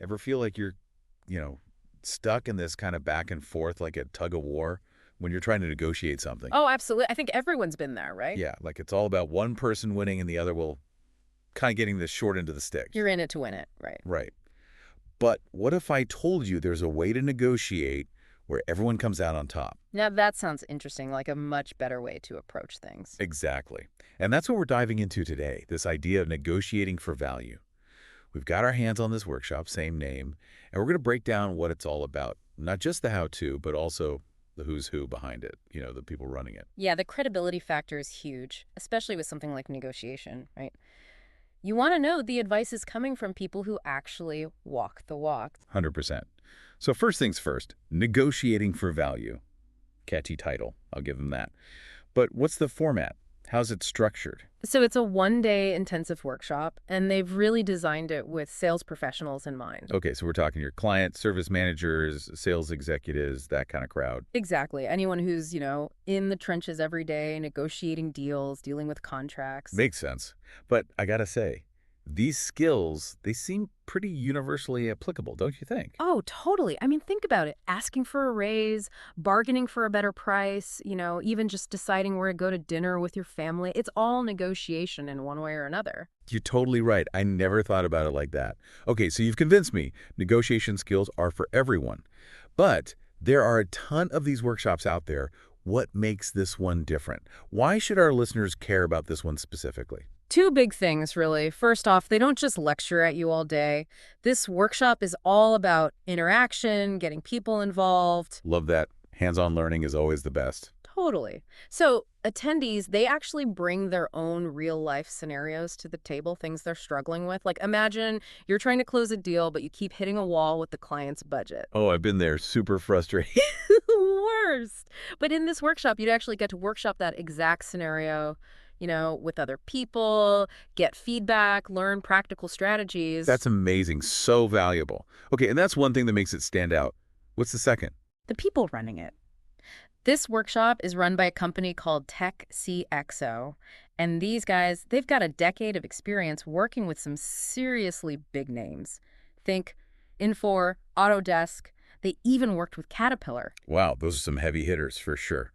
Ever feel like you're, you know, stuck in this kind of back and forth like a tug of war when you're trying to negotiate something? Oh, absolutely. I think everyone's been there, right? Yeah, like it's all about one person winning and the other will kind of getting the short end of the stick. You're in it to win it, right? Right. But what if I told you there's a way to negotiate where everyone comes out on top? Now that sounds interesting, like a much better way to approach things. Exactly. And that's what we're diving into today, this idea of negotiating for value. We've got our hands on this workshop, same name, and we're going to break down what it's all about. Not just the how-to, but also the who's who behind it, the people running it. Yeah, the credibility factor is huge, especially with something like negotiation, right? You want to know the advice is coming from people who actually walk the walk. 100%. So first things first, negotiating for value. Catchy title, I'll give them that. But what's the format? How's it structured? So it's a one-day intensive workshop, and they've really designed it with sales professionals in mind. Okay, so we're talking your client, service managers, sales executives, that kind of crowd. Exactly. Anyone who's, in the trenches every day, negotiating deals, dealing with contracts. Makes sense. But I gotta say, these skills, they seem pretty universally applicable, don't you think? Oh, totally. I mean, think about it. Asking for a raise, bargaining for a better price, even just deciding where to go to dinner with your family. It's all negotiation in one way or another. You're totally right. I never thought about it like that. Okay, so you've convinced me. Negotiation skills are for everyone. But there are a ton of these workshops out there. What makes this one different? Why should our listeners care about this one specifically? Two big things, really. First off, they don't just lecture at you all day. This workshop is all about interaction, getting people involved. Love that. Hands-on learning is always the best. Totally. So attendees, they actually bring their own real-life scenarios to the table, things they're struggling with. Like imagine you're trying to close a deal, but you keep hitting a wall with the client's budget. Oh, I've been there. Super frustrating. Worst. But in this workshop, you'd actually get to workshop that exact scenario, with other people, get feedback, learn practical strategies. That's amazing. So valuable. Okay, and that's one thing that makes it stand out. What's the second? The people running it. This workshop is run by a company called TechCXO. And these guys, they've got a decade of experience working with some seriously big names. Think Infor, Autodesk. They even worked with Caterpillar. Wow, those are some heavy hitters for sure.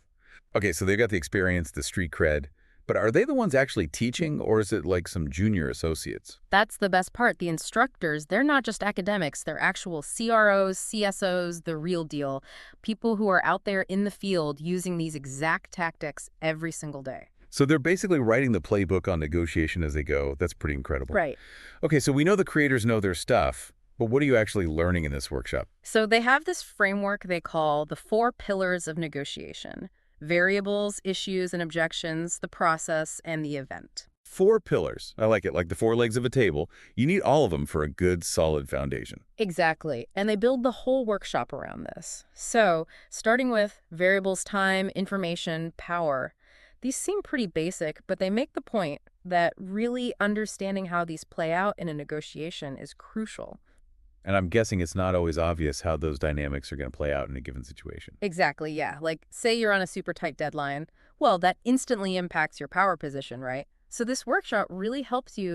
Okay, so they've got the experience, the street cred, but are they the ones actually teaching, or is it like some junior associates? That's the best part. The instructors, they're not just academics. They're actual CROs, CSOs, the real deal. People who are out there in the field using these exact tactics every single day. So they're basically writing the playbook on negotiation as they go. That's pretty incredible. Right. Okay, so we know the creators know their stuff, but what are you actually learning in this workshop? So they have this framework they call the 4 pillars of negotiation: variables, issues and objections, the process, and the event. 4 pillars. I like it, like the 4 legs of a table. You need all of them for a good, solid foundation. Exactly. And they build the whole workshop around this. So, starting with variables, time, information, power. These seem pretty basic, but they make the point that really understanding how these play out in a negotiation is crucial. And I'm guessing it's not always obvious how those dynamics are going to play out in a given situation. Exactly, yeah. Like, say you're on a super tight deadline. Well, that instantly impacts your power position, right? So this workshop really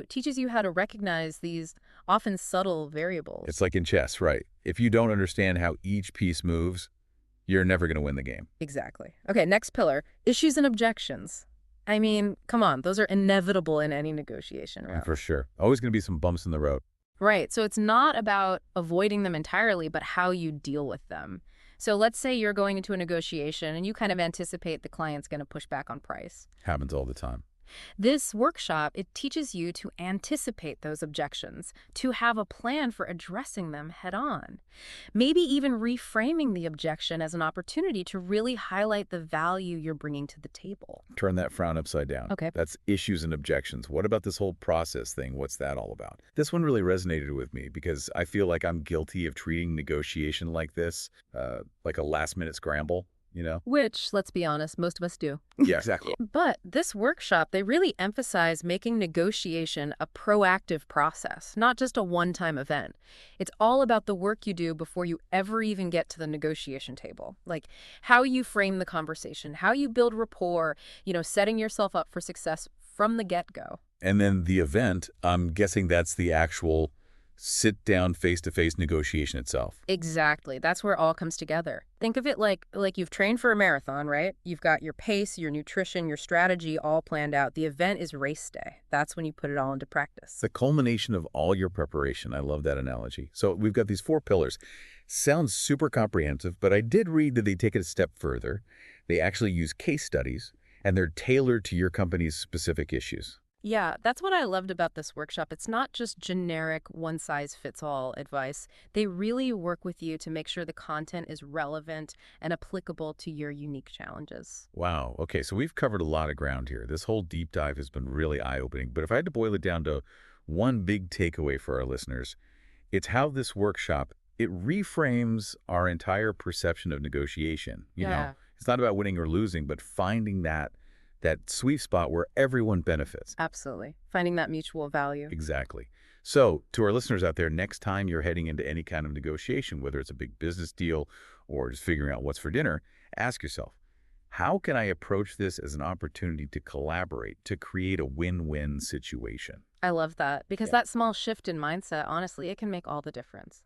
teaches you how to recognize these often subtle variables. It's like in chess, right? If you don't understand how each piece moves, you're never going to win the game. Exactly. Okay, next pillar, issues and objections. I mean, come on, those are inevitable in any negotiation, right? For sure. Always going to be some bumps in the road. Right. So it's not about avoiding them entirely, but how you deal with them. So let's say you're going into a negotiation and you kind of anticipate the client's going to push back on price. Happens all the time. This workshop, it teaches you to anticipate those objections, to have a plan for addressing them head on. Maybe even reframing the objection as an opportunity to really highlight the value you're bringing to the table. Turn that frown upside down. Okay. That's issues and objections. What about this whole process thing? What's that all about? This one really resonated with me because I feel like I'm guilty of treating negotiation like this, like a last-minute scramble. Which, let's be honest, most of us do. Yeah, exactly. But this workshop, they really emphasize making negotiation a proactive process, not just a one-time event. It's all about the work you do before you ever even get to the negotiation table. Like how you frame the conversation, how you build rapport, setting yourself up for success from the get-go. And then the event, I'm guessing that's the actual sit-down, face-to-face negotiation itself. Exactly. That's where it all comes together. Think of it like you've trained for a marathon, right? You've got your pace, your nutrition, your strategy all planned out. The event is race day. That's when you put it all into practice. The culmination of all your preparation. I love that analogy. So we've got these 4 pillars. Sounds super comprehensive, but I did read that they take it a step further. They actually use case studies, and they're tailored to your company's specific issues. Yeah, that's what I loved about this workshop. It's not just generic one-size-fits-all advice. They really work with you to make sure the content is relevant and applicable to your unique challenges. Wow. Okay, so we've covered a lot of ground here. This whole deep dive has been really eye-opening, but if I had to boil it down to one big takeaway for our listeners, it's how this workshop, it reframes our entire perception of negotiation. Yeah, It's not about winning or losing, but finding that sweet spot where everyone benefits. absolutely. Finding that mutual value. Exactly. So, to our listeners out there, next time you're heading into any kind of negotiation, whether it's a big business deal or just figuring out what's for dinner, ask yourself, how can I approach this as an opportunity to collaborate, to create a win-win situation? I love that because Yeah. that small shift in mindset, honestly, it can make all the difference.